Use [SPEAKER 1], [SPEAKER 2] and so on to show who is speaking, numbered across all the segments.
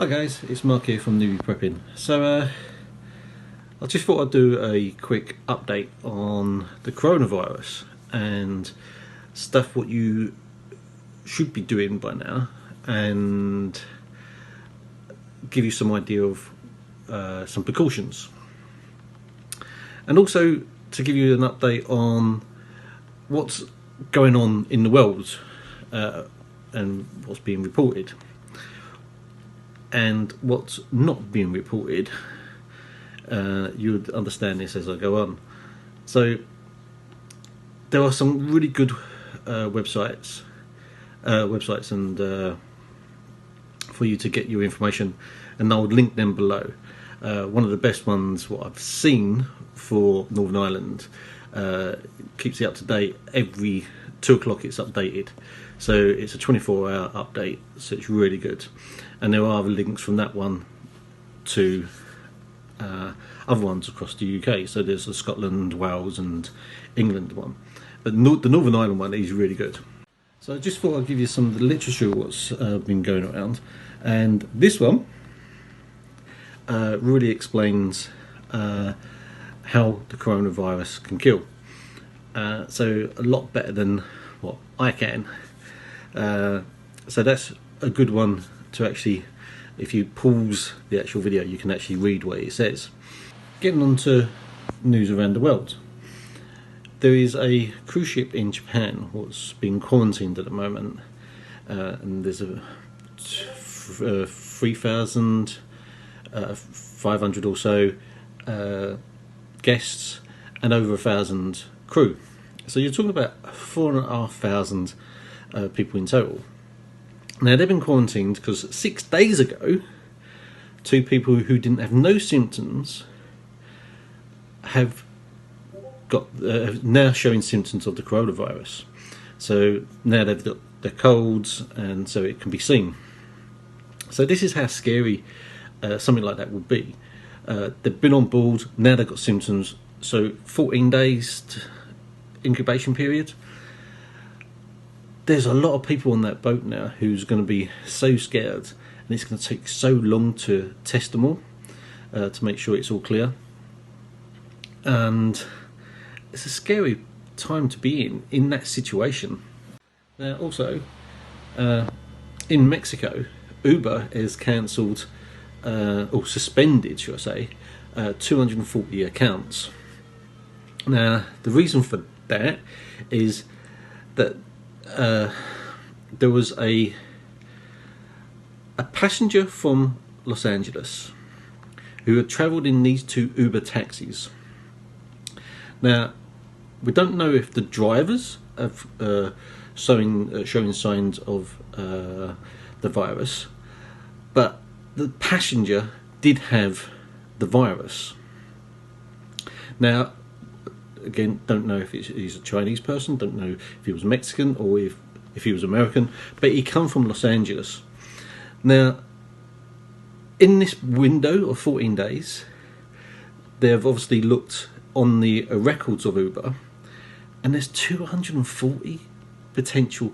[SPEAKER 1] Hi guys, it's Mark here from Newbie Prepping. So I just thought I'd do a quick update on the coronavirus and stuff what you should be doing by now, and give you some idea of some precautions, and also to give you an update on what's going on in the world and what's being reported and what's not being reported. You'll understand this as I go on. So there are some really good websites and for you to get your information, and I'll link them below. One of the best ones what I've seen for Northern Ireland keeps it up to date. Every 2 o'clock it's updated, so it's a 24-hour update, so it's really good. And there are other links from that one to other ones across the UK. So there's the Scotland, Wales and England one, but the Northern Ireland one is really good. So I just thought I'd give you some of the literature what's been going around, and this one really explains how the coronavirus can kill. So a lot better than what I can. So that's a good one to actually, if you pause the actual video, you can actually read what it says. Getting on to news around the world. There is a cruise ship in Japan what's been quarantined at the moment, and there's a 3,500 or so guests and over 1,000 crew. So you're talking about 4,500 people in total. Now they've been quarantined because 6 days ago, 2 people who didn't have no symptoms have got now showing symptoms of the coronavirus. So now they've got their colds, and so it can be seen. So this is how scary something like that would be. They've been on board, now they've got symptoms, so 14 days incubation period. There's a lot of people on that boat now who's going to be so scared, and it's going to take so long to test them all to make sure it's all clear. And it's a scary time to be in that situation. Now also in Mexico, Uber has cancelled or suspended, should I say, 240 accounts. Now the reason for that is that there was a passenger from Los Angeles who had travelled in these 2 Uber taxis. Now we don't know if the drivers have showing signs of the virus, but the passenger did have the virus. Now again, don't know if he's a Chinese person, don't know if he was Mexican or if he was American, but he come from Los Angeles. Now in this window of 14 days, they've obviously looked on the records of Uber, and there's 240 potential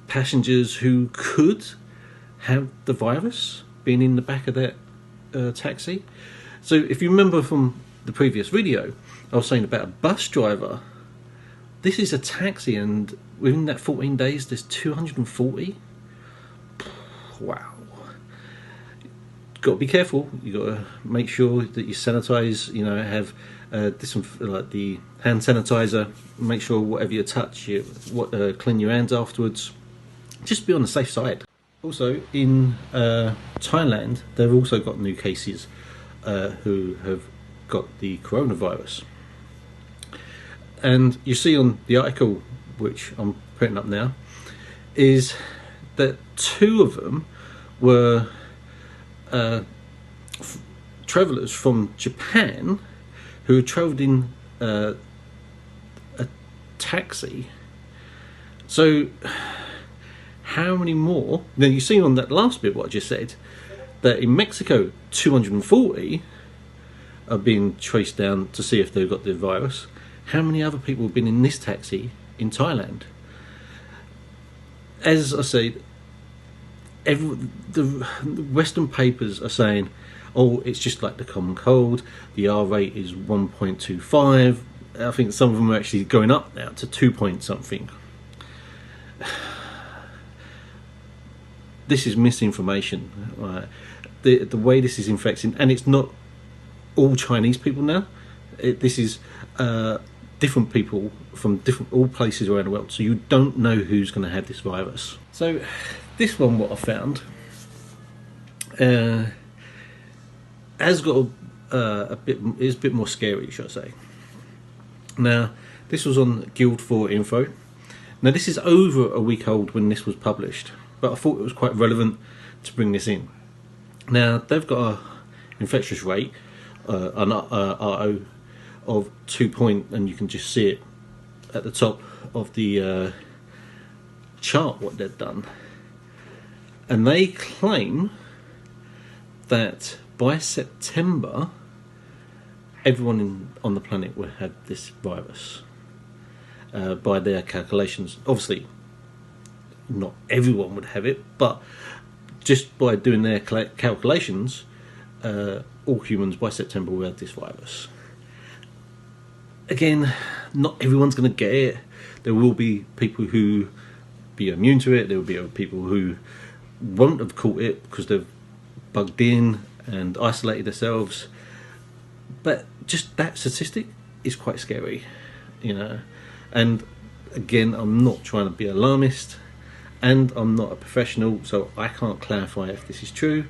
[SPEAKER 1] passengers who could have the virus being in the back of that taxi. So if you remember from the previous video, I was saying about a bus driver. This is a taxi, and within that 14 days there's 240. Wow. Got to be careful. You got to make sure that you sanitize. You know, have like the hand sanitizer. Make sure whatever you touch, clean your hands afterwards. Just be on the safe side. Also in Thailand, they've also got new cases who have got the coronavirus. And you see on the article, which I'm putting up now, is that 2 of them were travellers from Japan who travelled in a taxi. So how many more? Now you see on that last bit what I just said, that in Mexico 240 are being traced down to see if they've got the virus. How many other people have been in this taxi in Thailand? as I say, the Western papers are saying, oh, it's just like the common cold. The R rate is 1.25. I think some of them are actually going up now to 2 point something. This is misinformation. Right? The way this is infecting, and it's not all Chinese people now. This is different people from all places around the world. So you don't know who's going to have this virus. So this one, what I found, has got is a bit more scary, should I say. Now, this was on Guild 4 Info. Now, this is over a week old when this was published, but I thought it was quite relevant to bring this in. Now, they've got an infectious rate, an RO of 2 point, and you can just see it at the top of the chart what they've done. And they claim that by September, everyone on the planet will have this virus. By their calculations, obviously, not everyone would have it, but just by doing their calculations, all humans by September will have this virus. Again, not everyone's going to get it. There will be people who be immune to it. There will be other people who won't have caught it because they've bugged in and isolated themselves. But just that statistic is quite scary, you know. And again, I'm not trying to be alarmist, and I'm not a professional, so I can't clarify if this is true.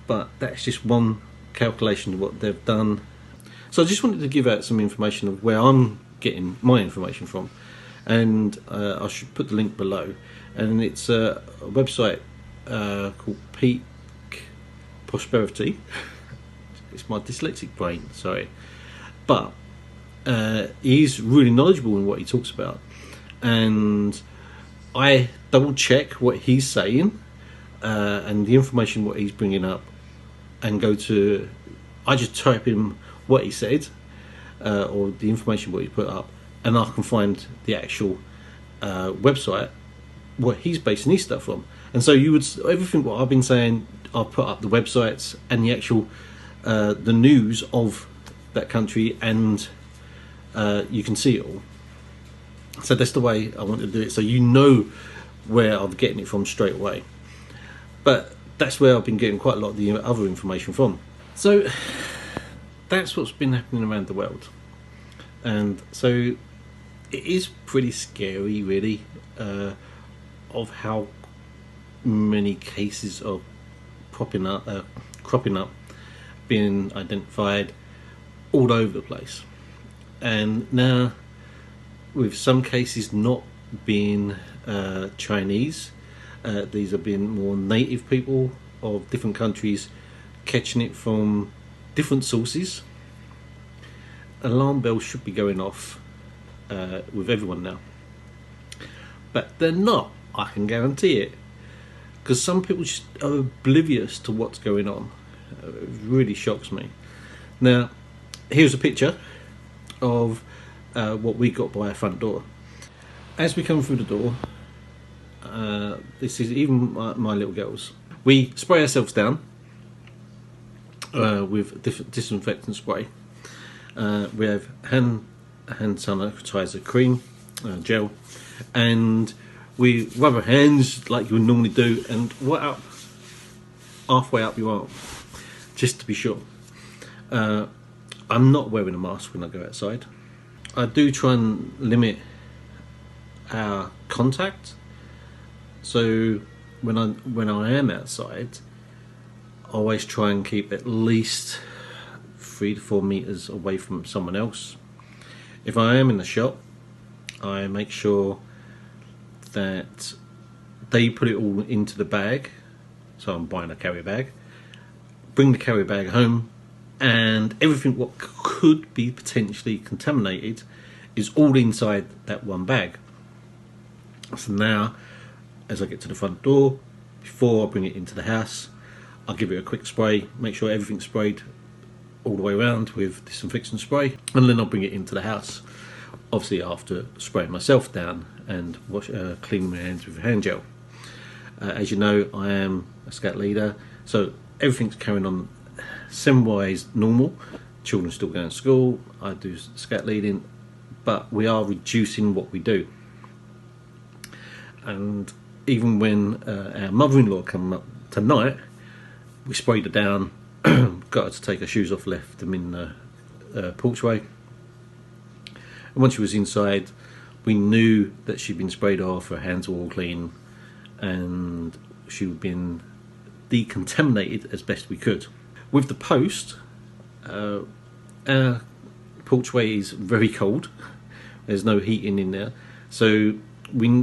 [SPEAKER 1] But that's just one calculation of what they've done. So I just wanted to give out some information of where I'm getting my information from, and I should put the link below. And it's a website called Peak Prosperity. It's my dyslexic brain, sorry. But he's really knowledgeable in what he talks about, and I double check what he's saying and the information what he's bringing up, and I just type in what he said or the information what he put up, and I can find the actual website what he's basing his stuff from. And so everything what I've been saying, I'll put up the websites and the actual the news of that country, and you can see it all. So that's the way I want to do it, so you know where I'm getting it from straight away. But that's where I've been getting quite a lot of the other information from. So that's what's been happening around the world, and so it is pretty scary, really, of how many cases are cropping up, being identified all over the place. And now, with some cases not being Chinese, these are being more native people of different countries catching it from different sources. Alarm bells should be going off with everyone now, but they're not. I can guarantee it, because some people just are oblivious to what's going on. It really shocks me. Now, here's a picture of what we got by our front door. As we come through the door, this is even my little girls. We spray ourselves down with disinfectant spray. We have hand sanitizer cream, gel, and we rub our hands like you would normally do, and halfway up your arm, just to be sure. I'm not wearing a mask when I go outside. I do try and limit our contact. So when I am outside, I always try and keep at least 3 to 4 meters away from someone else. If I am in the shop, I make sure that they put it all into the bag. So I'm buying a carry bag, bring the carry bag home, and everything what could be potentially contaminated is all inside that one bag. So now, as I get to the front door, before I bring it into the house, I'll give it a quick spray, make sure everything's sprayed all the way around with disinfectant spray, and then I'll bring it into the house. obviously after spraying myself down and cleaning my hands with hand gel. As you know, I am a scout leader, so everything's carrying on sim-wise normal. Children still going to school, I do scout leading, but we are reducing what we do. And even when our mother-in-law came up tonight, we sprayed her down, got her to take her shoes off, left them in the porchway. And once she was inside, we knew that she'd been sprayed off, her hands were all clean, and she'd been decontaminated as best we could. With the post, our porchway is very cold. There's no heating in there, so we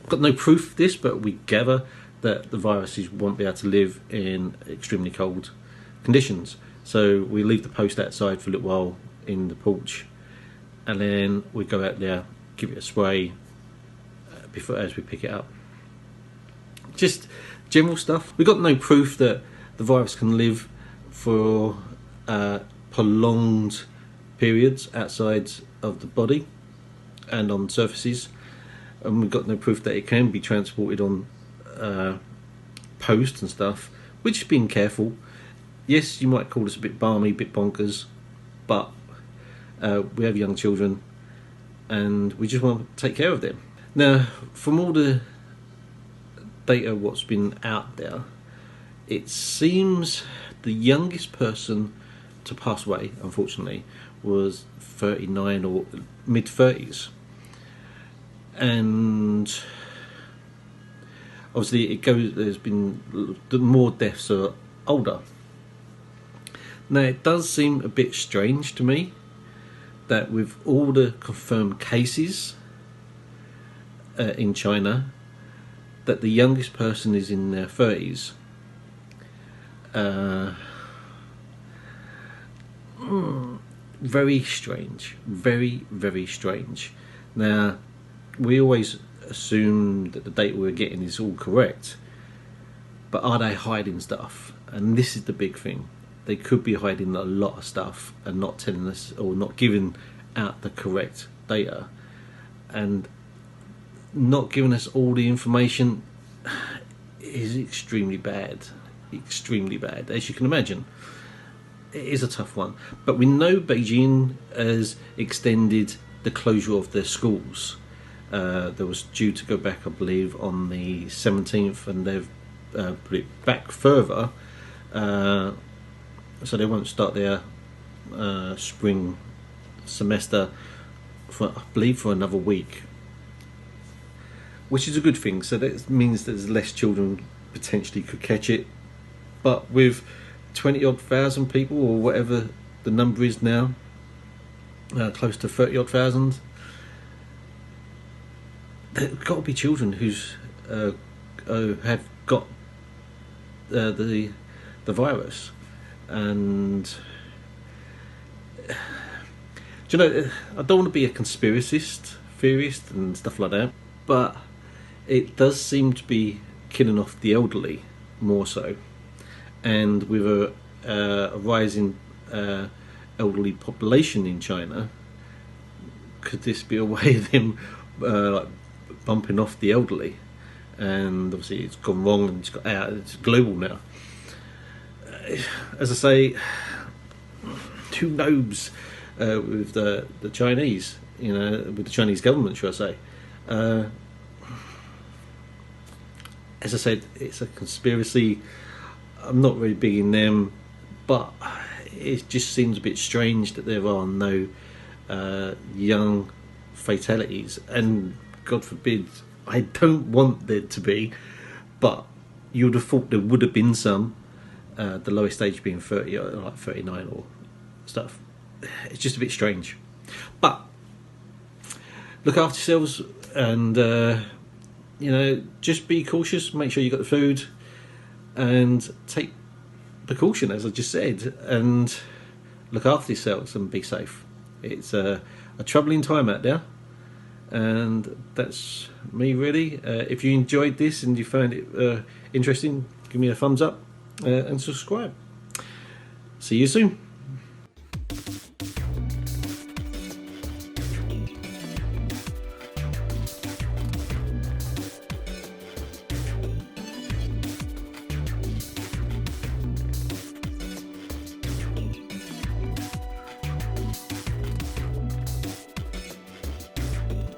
[SPEAKER 1] got no proof of this, but we gather that the viruses won't be able to live in extremely cold conditions. So we leave the post outside for a little while in the porch, and then we go out there, give it a spray as we pick it up. Just general stuff. We got no proof that the virus can live for prolonged periods outside of the body and on surfaces, and we've got no proof that it can be transported on post and stuff. We're just being careful. Yes, you might call us a bit balmy, a bit bonkers, but we have young children and we just want to take care of them. Now, from all the data what's been out there, it seems the youngest person to pass away, unfortunately, was 39 or mid-30s. And obviously it goes, there's been more deaths are older. Now, it does seem a bit strange to me that with all the confirmed cases in China, that the youngest person is in their 30s. Very strange, very, very strange. Now, we always assume that the data we're getting is all correct, but are they hiding stuff? And this is the big thing. They could be hiding a lot of stuff and not telling us, or not giving out the correct data, and not giving us all the information is extremely bad, as you can imagine. It is a tough one, but we know Beijing has extended the closure of their schools. There was due to go back, I believe, on the 17th, and they've put it back further, so they won't start their spring semester for, I believe, for another week, which is a good thing. So that means there's less children potentially could catch it, but with 20-odd thousand people, or whatever the number is now, close to 30-odd thousand, there've got to be children who's have got the virus. And do you know, I don't want to be a conspiracist theorist and stuff like that, but it does seem to be killing off the elderly more so. And with a rising elderly population in China, could this be a way of them like bumping off the elderly? And obviously it's gone wrong and it's got out. It's global now. As I say, who knows with the Chinese, you know, with the Chinese government, should I say? As I said, it's a conspiracy. I'm not really big in them, but it just seems a bit strange that there are no young fatalities, and God forbid, I don't want there to be, but you would have thought there would have been some, the lowest age being 30 or like 39 or stuff. It's just a bit strange, but look after yourselves, and you know, just be cautious, make sure you got the food, and take precaution, as I just said, and look after yourselves and be safe. It's a troubling time out there, and that's me really. If you enjoyed this and you found it interesting, give me a thumbs up and subscribe. See you soon.